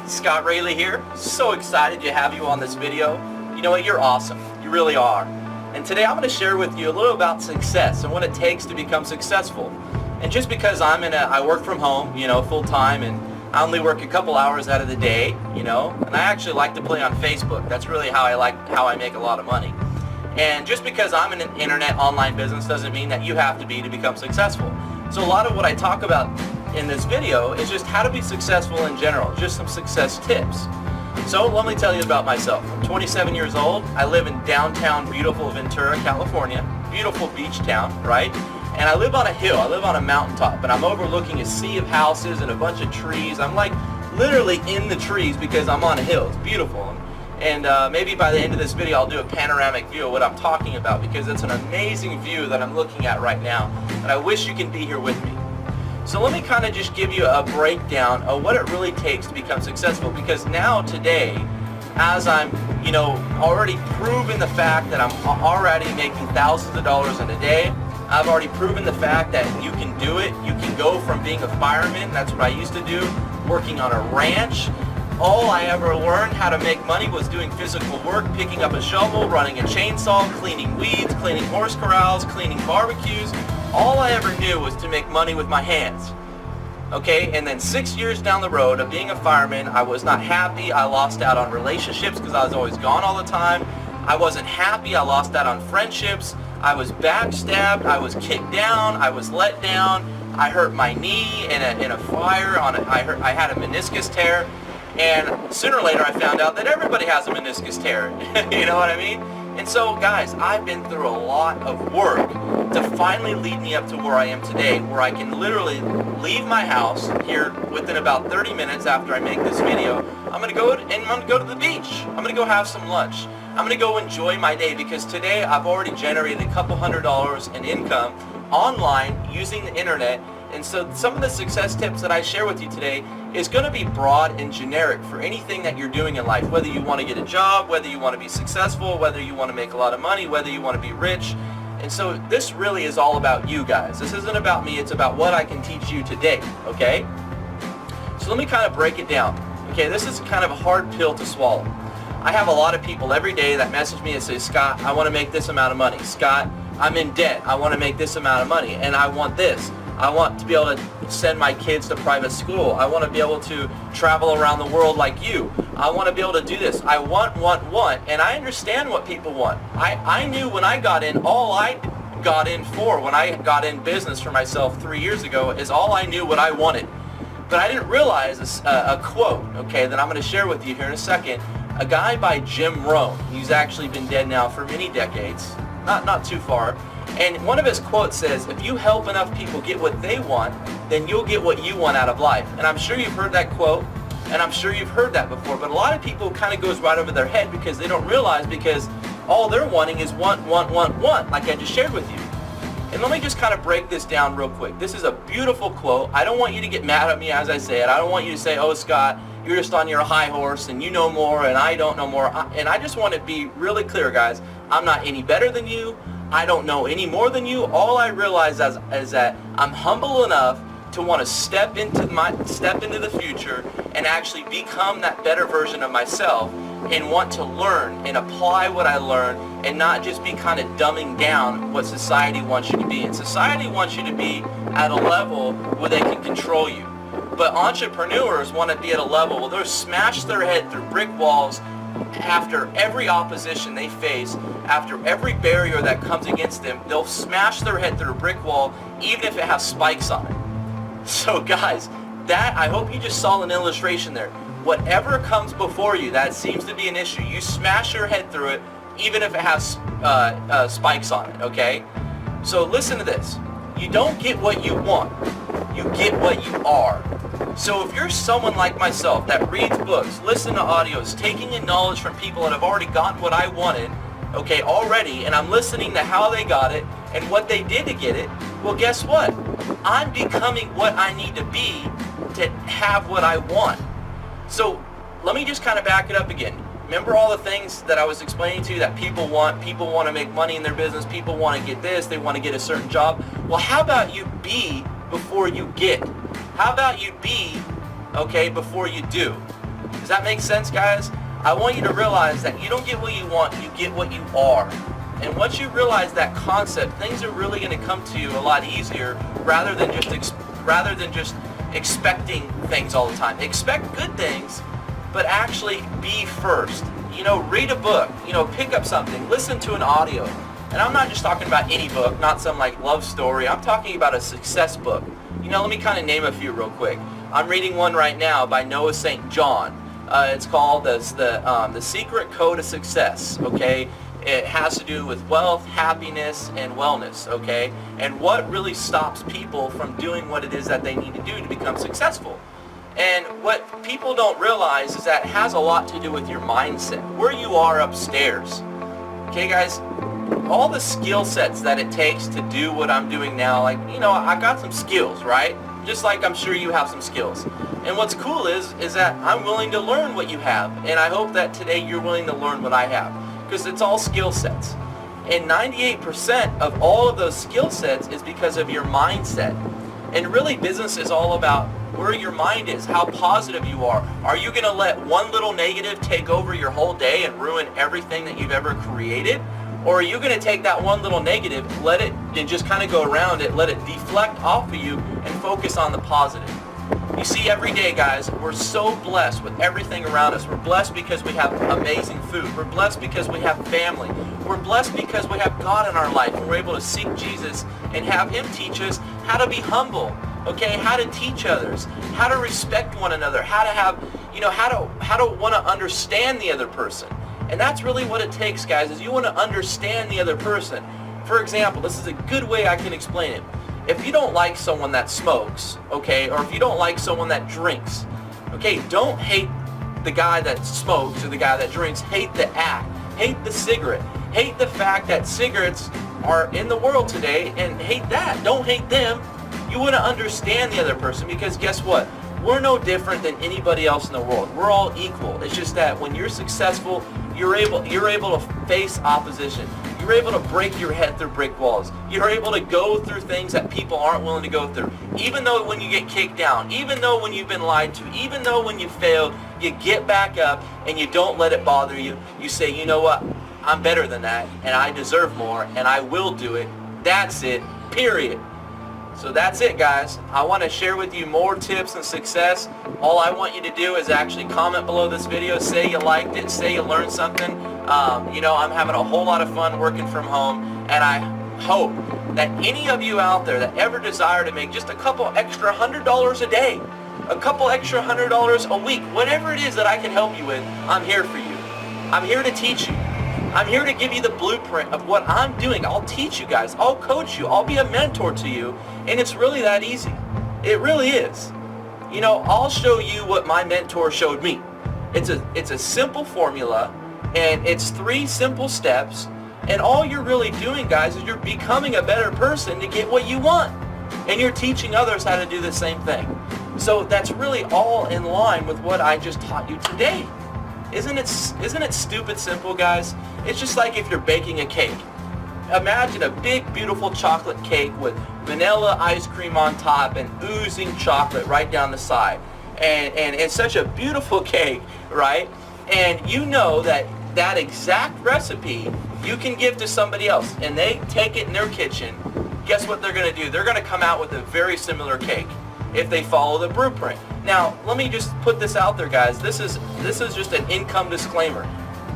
Scott Rayleigh here. So excited to have you on this video. You know what, you're awesome. You really are. And today I'm going to share with you a little about success and what it takes to become successful. And just because I work from home, full time, and I only work a couple hours out of the day, and I actually like to play on Facebook. That's really how I make a lot of money. And just because I'm in an internet online business doesn't mean that you have to be to become successful. So a lot of what I talk about in this video is just how to be successful in general, just some success tips. So let me tell you about myself. I'm 27 years old. I live in downtown beautiful Ventura, California. Beautiful beach town, right? And I live on a hill. I live on a mountaintop, and I'm overlooking a sea of houses and a bunch of trees. I'm like literally in the trees because I'm on a hill. It's beautiful. And maybe by the end of this video I'll do a panoramic view of what I'm talking about, because it's an amazing view that I'm looking at right now, and I wish you can be here with me. So let me kind of just give you a breakdown of what it really takes to become successful, because now today, as I'm already proven the fact that I'm already making thousands of dollars in a day, I've already proven the fact that you can do it. You can go from being a fireman, that's what I used to do, working on a ranch. All I ever learned how to make money was doing physical work, picking up a shovel, running a chainsaw, cleaning weeds, cleaning horse corrals, cleaning barbecues. All I ever knew was to make money with my hands. Okay, and then 6 years down the road of being a fireman, I was not happy. I lost out on relationships because I was always gone all the time. I wasn't happy. I lost out on friendships. I was backstabbed. I was kicked down. I was let down. I hurt my knee in a fire. I had a meniscus tear. And sooner or later I found out that everybody has a meniscus tear. You know what I mean? And so guys, I've been through a lot of work to finally lead me up to where I am today, where I can literally leave my house here within about 30 minutes after I make this video. I'm going to go to the beach. I'm going to go have some lunch. I'm going to go enjoy my day, because today I've already generated a couple $100s in income online using the internet. And so some of the success tips that I share with you today is going to be broad and generic for anything that you're doing in life, whether you want to get a job, whether you want to be successful, whether you want to make a lot of money, whether you want to be rich. And so this really is all about you guys. This isn't about me, it's about what I can teach you today, okay? So let me kind of break it down. Okay, this is kind of a hard pill to swallow. I have a lot of people every day that message me and say, Scott, I want to make this amount of money. Scott, I'm in debt. I want to make this amount of money, and I want this. I want to be able to send my kids to private school. I want to be able to travel around the world like you. I want to be able to do this. I want, and I understand what people want. I knew when I got in, all I got in for, when I got in business for myself 3 years ago, is all I knew what I wanted. But I didn't realize a quote, okay, that I'm going to share with you here in a second. A guy by Jim Rohn. He's actually been dead now for many decades, not too far. And one of his quotes says, if you help enough people get what they want, then you'll get what you want out of life. And I'm sure you've heard that quote, and I'm sure you've heard that before, but a lot of people kind of goes right over their head because they don't realize, because all they're wanting is want, like I just shared with you. And let me just kind of break this down real quick. This is a beautiful quote. I don't want you to get mad at me as I say it. I don't want you to say, oh, Scott, you're just on your high horse and you know more and I don't know more. And I just want to be really clear, guys. I'm not any better than you. I don't know any more than you. All I realize is that I'm humble enough to want to step into the future and actually become that better version of myself, and want to learn and apply what I learned, and not just be kind of dumbing down what society wants you to be. And society wants you to be at a level where they can control you. But entrepreneurs want to be at a level where they'll smash their head through brick walls after every opposition they face, after every barrier that comes against them. They'll smash their head through a brick wall, even if it has spikes on it. So guys, I hope you just saw an illustration there. Whatever comes before you that seems to be an issue, you smash your head through it, even if it has spikes on it, okay? So listen to this. You don't get what you want. You get what you are. So if you're someone like myself that reads books, listens to audios, taking in knowledge from people that have already gotten what I wanted, okay, already, and I'm listening to how they got it and what they did to get it, well, guess what? I'm becoming what I need to be to have what I want. So let me just kind of back it up again. Remember all the things that I was explaining to you that people want? People want to make money in their business. People want to get this. They want to get a certain job. Well, how about you be before you get? How about you be, okay, before you do? Does that make sense, guys? I want you to realize that you don't get what you want, you get what you are. And once you realize that concept, things are really going to come to you a lot easier rather than just expecting things all the time. Expect good things, but actually be first. Read a book, pick up something, listen to an audio. And I'm not just talking about any book, not some like love story. I'm talking about a success book. Let me kind of name a few real quick. I'm reading one right now by Noah St. John. It's called the Secret Code of Success. Okay, it has to do with wealth, happiness, and wellness. Okay, and what really stops people from doing what it is that they need to do to become successful. And what people don't realize is that it has a lot to do with your mindset, where you are upstairs. Okay, guys, all the skill sets that it takes to do what I'm doing now, I got some skills, right? Just like I'm sure you have some skills. And what's cool is that I'm willing to learn what you have. And I hope that today you're willing to learn what I have, because it's all skill sets. And 98% of all of those skill sets is because of your mindset. And really, business is all about where your mind is, how positive you are. Are you going to let one little negative take over your whole day and ruin everything that you've ever created? Or are you going to take that one little negative, let it, and just kind of go around it, let it deflect off of you and focus on the positive? You see, every day, guys, we're so blessed with everything around us. We're blessed because we have amazing food. We're blessed because we have family. We're blessed because we have God in our life, and we're able to seek Jesus and have Him teach us how to be humble, okay, how to teach others, how to respect one another, how to have, how to want to understand the other person. And that's really what it takes, guys, is you want to understand the other person. For example, this is a good way I can explain it. If you don't like someone that smokes, okay, or if you don't like someone that drinks, okay, don't hate the guy that smokes or the guy that drinks. Hate the act. Hate the cigarette. Hate the fact that cigarettes are in the world today, and hate that. Don't hate them. You want to understand the other person, because guess what? We're no different than anybody else in the world. We're all equal. It's just that when you're successful, you're able to face opposition. You're able to break your head through brick walls. You're able to go through things that people aren't willing to go through. Even though when you get kicked down, even though when you've been lied to, even though when you failed, you get back up and you don't let it bother you. You say, you know what? I'm better than that, and I deserve more, and I will do it. That's it, period. So that's it, guys. I want to share with you more tips and success. All I want you to do is actually comment below this video, say you liked it, say you learned something. I'm having a whole lot of fun working from home, and I hope that any of you out there that ever desire to make just a couple extra $100 a day, a couple extra $100 a week, whatever it is that I can help you with, I'm here for you. I'm here to teach you. I'm here to give you the blueprint of what I'm doing. I'll teach you guys. I'll coach you. I'll be a mentor to you. And it's really that easy. It really is. I'll show you what my mentor showed me. It's a simple formula, and it's 3 simple steps. And all you're really doing, guys, is you're becoming a better person to get what you want. And you're teaching others how to do the same thing. So that's really all in line with what I just taught you today. Isn't it stupid simple, guys? It's just like if you're baking a cake. Imagine a big, beautiful chocolate cake with vanilla ice cream on top and oozing chocolate right down the side. And it's such a beautiful cake, right? And you know that exact recipe you can give to somebody else, and they take it in their kitchen. Guess what they're going to do? They're going to come out with a very similar cake if they follow the blueprint. Now, let me just put this out there, guys. This is just an income disclaimer.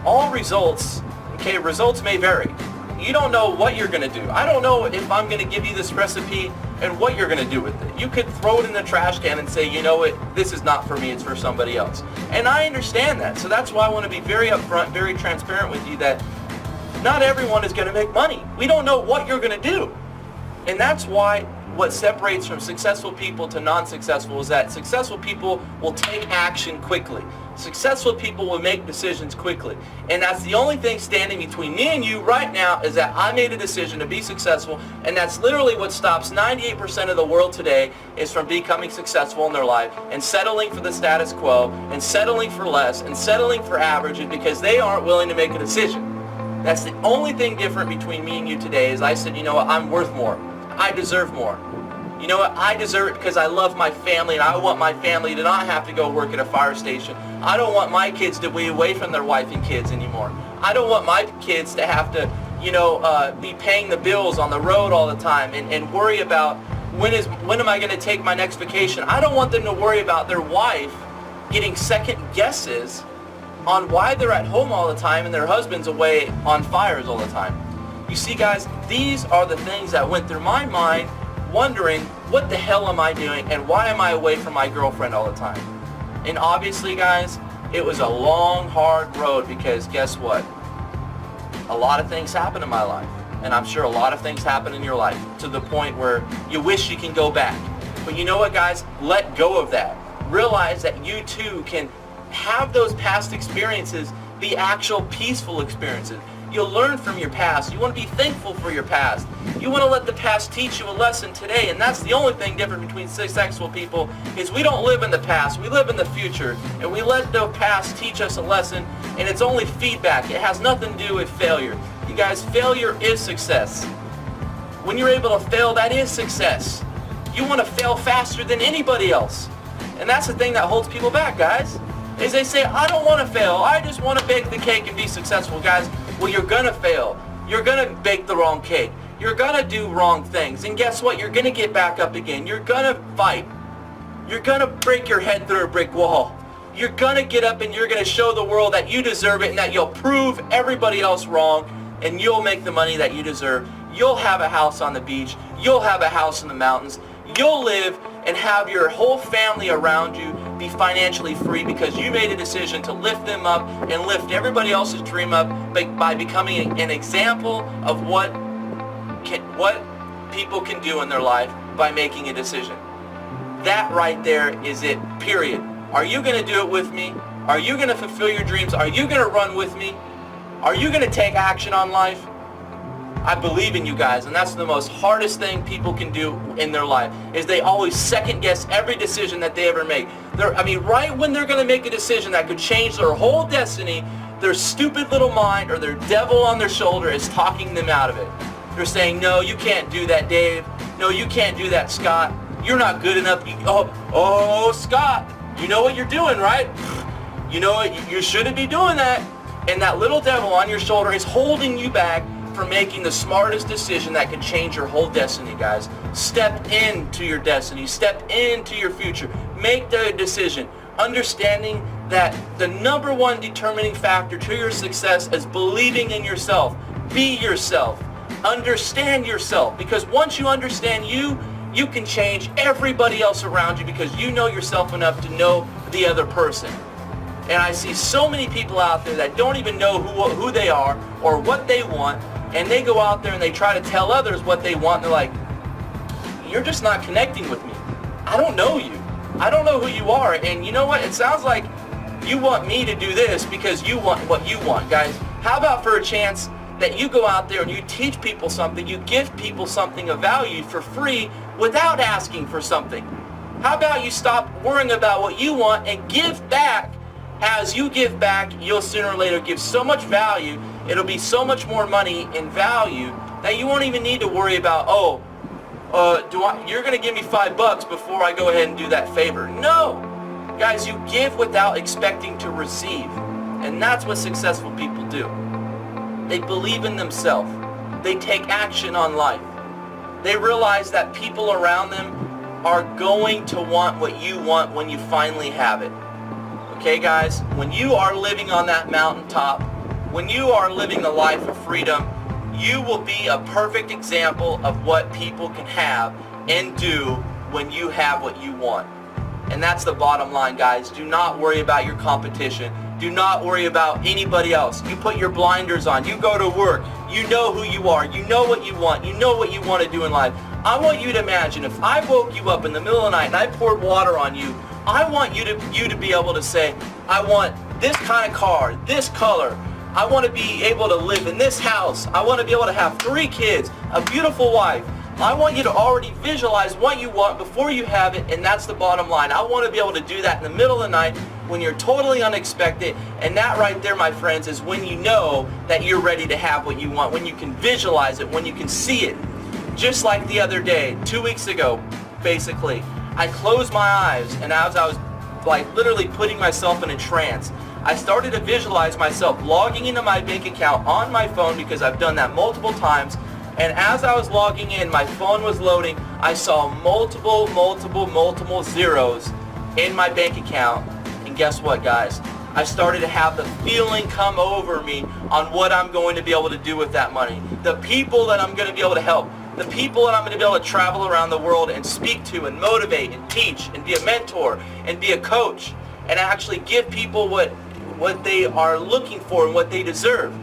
All results may vary. You don't know what you're going to do. I don't know if I'm going to give you this recipe and what you're going to do with it. You could throw it in the trash can and say, you know what, this is not for me, it's for somebody else. And I understand that. So that's why I want to be very upfront, very transparent with you that not everyone is going to make money. We don't know what you're going to do. And that's why what separates from successful people to non-successful is that successful people will take action quickly. Successful people will make decisions quickly. And that's the only thing standing between me and you right now, is that I made a decision to be successful, and that's literally what stops 98% of the world today is from becoming successful in their life and settling for the status quo and settling for less and settling for average, because they aren't willing to make a decision. That's the only thing different between me and you today is I said, you know what, I'm worth more. I deserve more. You know what? I deserve it because I love my family, and I want my family to not have to go work at a fire station. I don't want my kids to be away from their wife and kids anymore. I don't want my kids to have to, be paying the bills on the road all the time and worry about when am I going to take my next vacation. I don't want them to worry about their wife getting second guesses on why they're at home all the time and their husband's away on fires all the time. You see, guys, these are the things that went through my mind, wondering, what the hell am I doing and why am I away from my girlfriend all the time? And obviously, guys, it was a long, hard road, because guess what? A lot of things happen in my life, and I'm sure a lot of things happen in your life to the point where you wish you can go back. But you know what, guys? Let go of that. Realize that you too can have those past experiences be actual peaceful experiences. You'll learn from your past. You want to be thankful for your past. You want to let the past teach you a lesson today, and that's the only thing different between successful people is we don't live in the past, we live in the future, and we let the past teach us a lesson, and it's only feedback. It has nothing to do with failure. You guys, failure is success. When you're able to fail, that is success. You want to fail faster than anybody else, and that's the thing that holds people back, guys, is they say, I don't want to fail, I just want to bake the cake and be successful. Guys, well, you're going to fail. You're going to bake the wrong cake. You're going to do wrong things. And guess what? You're going to get back up again. You're going to fight. You're going to break your head through a brick wall. You're going to get up and you're going to show the world that you deserve it and that you'll prove everybody else wrong, and you'll make the money that you deserve. You'll have a house on the beach. You'll have a house in the mountains. You'll live and have your whole family around you be financially free because you made a decision to lift them up and lift everybody else's dream up by becoming an example of what people can do in their life by making a decision. That right there is it, period. Are you going to do it with me? Are you going to fulfill your dreams? Are you going to run with me? Are you going to take action on life? I believe in you guys, and that's the most hardest thing people can do in their life, is they always second guess every decision that they ever make. Right when they're going to make a decision that could change their whole destiny, their stupid little mind or their devil on their shoulder is talking them out of it. They're saying, no, you can't do that, Dave. No, you can't do that, Scott. You're not good enough. Scott, you know what you're doing, right? You know what? You shouldn't be doing that. And that little devil on your shoulder is holding you back for making the smartest decision that can change your whole destiny, guys. Step into your destiny. Step into your future. Make the decision, understanding that the number one determining factor to your success is believing in yourself. Be yourself. Understand yourself, because once you understand you can change everybody else around you because you know yourself enough to know the other person. And I see so many people out there that don't even know who they are or what they want, and they go out there and they try to tell others what they want, and they're like, you're just not connecting with me. I don't know you. I don't know who you are. And you know what? It sounds like you want me to do this because you want what you want. Guys, how about for a chance that you go out there and you teach people something, you give people something of value for free without asking for something? How about you stop worrying about what you want and give back? As you give back, you'll sooner or later give so much value, it'll be so much more money in value that you won't even need to worry about, you're going to give me $5 before I go ahead and do that favor. No! Guys, you give without expecting to receive. And that's what successful people do. They believe in themselves. They take action on life. They realize that people around them are going to want what you want when you finally have it. Okay, guys, when you are living on that mountaintop, when you are living the life of freedom, you will be a perfect example of what people can have and do when you have what you want. And that's the bottom line, guys. Do not worry about your competition. Do not worry about anybody else. You put your blinders on. You go to work. You know who you are. You know what you want. You know what you want to do in life. I want you to imagine if I woke you up in the middle of the night and I poured water on you, I want you to be able to say, I want this kind of car, this color. I want to be able to live in this house. I want to be able to have 3 kids, a beautiful wife. I want you to already visualize what you want before you have it, and that's the bottom line. I want to be able to do that in the middle of the night when you're totally unexpected, and that right there, my friends, is when you know that you're ready to have what you want, when you can visualize it, when you can see it. Just like the other day, 2 weeks ago, basically, I closed my eyes, and as I was like literally putting myself in a trance, I started to visualize myself logging into my bank account on my phone, because I've done that multiple times. And as I was logging in, my phone was loading, I saw multiple zeros in my bank account. And guess what, guys? I started to have the feeling come over me on what I'm going to be able to do with that money. The people that I'm going to be able to help. The people that I'm going to be able to travel around the world and speak to and motivate and teach and be a mentor and be a coach and actually give people what they are looking for and what they deserve.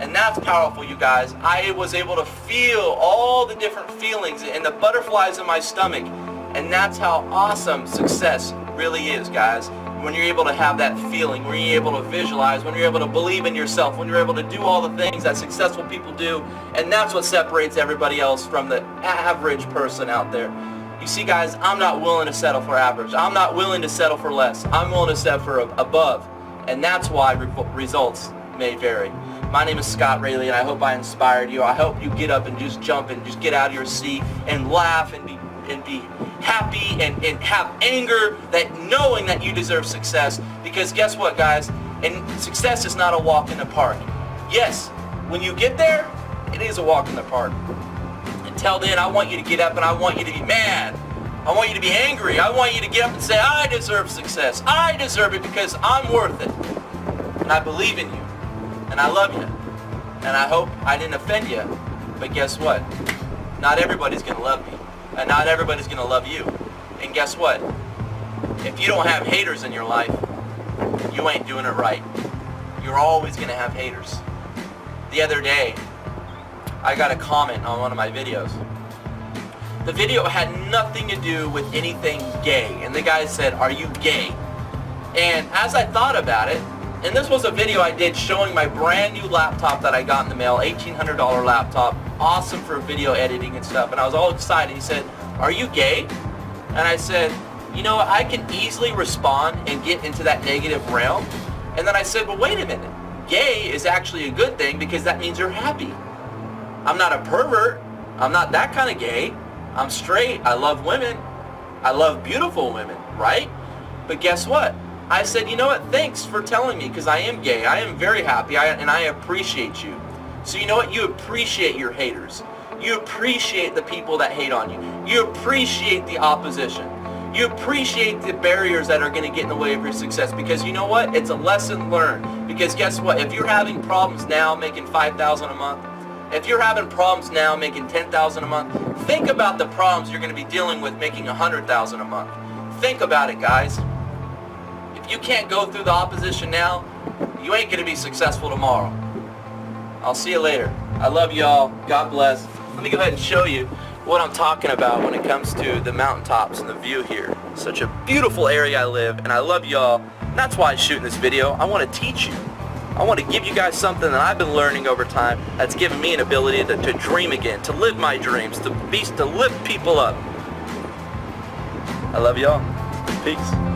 And that's powerful, you guys. I was able to feel all the different feelings and the butterflies in my stomach. And that's how awesome success really is, guys. When you're able to have that feeling, when you're able to visualize, when you're able to believe in yourself, when you're able to do all the things that successful people do. And that's what separates everybody else from the average person out there. You see, guys, I'm not willing to settle for average. I'm not willing to settle for less. I'm willing to settle for above. And that's why results may vary. My name is Scott Rayleigh, and I hope I inspired you. I hope you get up and just jump and just get out of your seat and laugh and be happy and have anger, that knowing that you deserve success. Because guess what, guys? And success is not a walk in the park. Yes, when you get there, it is a walk in the park. Until then, I want you to get up and I want you to be mad. I want you to be angry. I want you to get up and say, I deserve success. I deserve it because I'm worth it. And I believe in you. And I love you. And I hope I didn't offend you. But guess what? Not everybody's going to love me. And not everybody's going to love you. And guess what? If you don't have haters in your life, you ain't doing it right. You're always going to have haters. The other day, I got a comment on one of my videos. The video had nothing to do with anything gay. And the guy said, "Are you gay?" And as I thought about it, and this was a video I did showing my brand new laptop that I got in the mail, $1,800 laptop, awesome for video editing and stuff. And I was all excited. He said, "Are you gay?" And I said, you know what, I can easily respond and get into that negative realm. And then I said, well, wait a minute. Gay is actually a good thing because that means you're happy. I'm not a pervert. I'm not that kind of gay. I'm straight. I love women. I love beautiful women, right? But guess what? I said, you know what? Thanks for telling me, because I am gay. I am very happy, and I appreciate you. So you know what? You appreciate your haters. You appreciate the people that hate on you. You appreciate the opposition. You appreciate the barriers that are going to get in the way of your success, because you know what? It's a lesson learned. Because guess what? If you're having problems now making $5,000 a month, if you're having problems now making $10,000 a month, think about the problems you're going to be dealing with making $100,000 a month. Think about it, guys. If you can't go through the opposition now, you ain't going to be successful tomorrow. I'll see you later. I love y'all. God bless. Let me go ahead and show you what I'm talking about when it comes to the mountaintops and the view here. Such a beautiful area I live, and I love y'all. That's why I'm shooting this video. I want to teach you. I want to give you guys something that I've been learning over time that's given me an ability to dream again, to live my dreams, to lift people up. I love y'all. Peace.